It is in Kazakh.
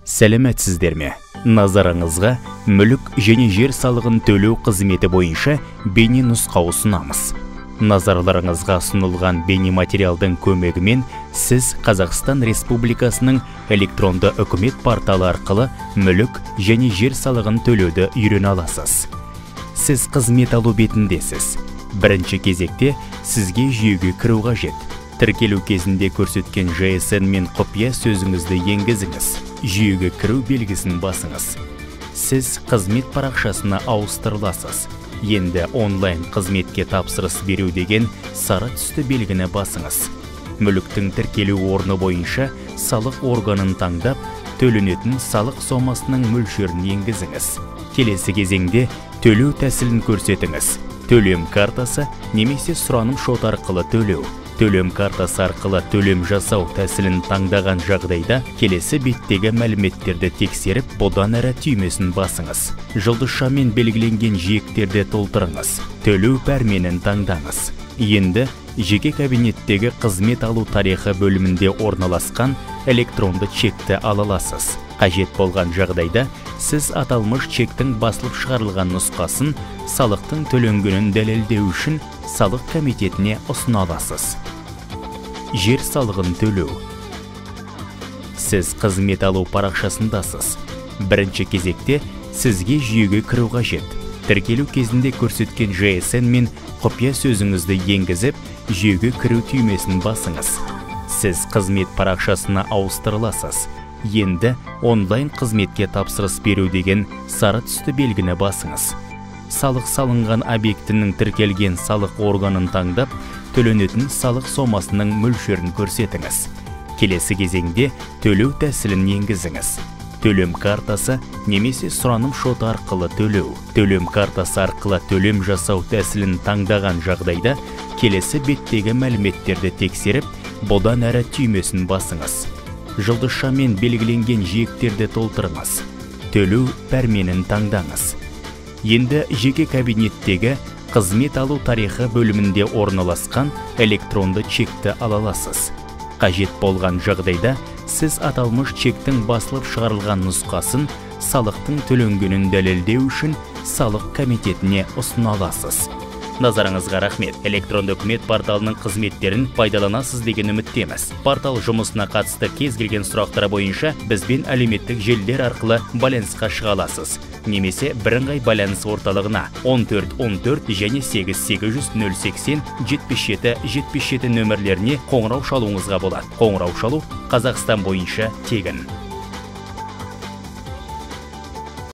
Сәлеметсіздер ме? Назарыңызға мүлік және жер салығын төлеу қызметі бойынша бейне нұсқау ұсынамыз. Назарларыңызға ұсынылған бейне материалдың көмегімен сіз Қазақстан Республикасының электронды үкімет порталы арқылы мүлік және жер салығын төлеуді үйрене аласыз. Сіз қызмет алу бетіндесіз. Бірінші кезекте сізге жүйеге кіру қажет. Тіркелу кезінде көрсеткен GSN мен құпия сөзіңізді енгізіңіз. Жүйеге кіру белгісін басыңыз. Сіз қызмет парақшасына ауыстырыласыз. Енді онлайн қызметке тапсырыс беру деген сары түсті белгіні басыңыз. Мүліктің тіркелу орны бойынша салық органын таңдап, төленетін салық сомасының мөлшерін енгізіңіз. Келесі кезеңде төлеу тәсілін көрсетіңіз. Төлем картасы немесе сұраным шот арқылы төлеу. Төлем картасы арқылы төлем жасау тәсілін таңдаған жағдайда келесі беттегі мәліметтерді тексеріп, бұдан әрі түймесін басыңыз. Жұлдызшамен белгіленген жиектерді толтырыңыз. Төлеу пәрменін таңдаңыз. Енді жеке кабинеттегі қызмет алу тарихы бөлімінде орналасқан электронды чекті ала аласыз. Қажет болған жағдайда сіз аталмыш чектің басылып шығарылған нұсқасын салықтың төленгенін дәлелдеу үшін салық комитетіне ұсына аласыз. Жер салығын төлеу. Сіз қызмет алу парақшасындасыз. Бірінші кезекте сізге жүйеге кіру қажет. Тіркелу кезінде көрсеткен GSN мен құпия сөзіңізді енгізіп, жүйеге кіру түймесін басыңыз. Сіз қызмет парақшасына ауыстырыласыз. Енді онлайн қызметке тапсырыс беру деген сары түсті белгіні басыңыз. Салық салынған объектінің тіркелген салық органын таңдап, төленетін салық сомасының мөлшерін көрсетіңіз. Келесі кезеңде төлеу тәсілін енгізіңіз. Төлем картасы немесе сұраным шоты арқылы төлеу. Төлем картасы арқылы төлем жасау тәсілін таңдаған жағдайда келесі беттегі мәліметтерді тексеріп, бұдан әрі түймесін басыңыз. Жұлдызшамен белгіленген жиектерді толтырыңыз. Төлеу пәрменін таңдаңыз. Енді жеке кабинеттегі қызмет алу тарихы бөлімінде орналасқан электронды чекті ала аласыз. Қажет болған жағдайда сіз аталмыш чектің басылып шығарылған нұсқасын салықтың төленгенін дәлелдеу үшін салық комитетіне ұсына аласыз. Назарыңызға рахмет. Электронды үкімет порталының қызметтерін пайдаланасыз деген үміттеміз. Портал жұмысына қатысты кез келген сұрақтар бойынша бізбен әлеуметтік желілер арқылы байланысқа шыға аласыз. Немесе бірыңғай байланыс орталығына 1414 және 8800 080 77 77 нөмірлеріне қоңырау шалуыңызға болады. Қоңырау шалу Қазақстан бойынша тегін.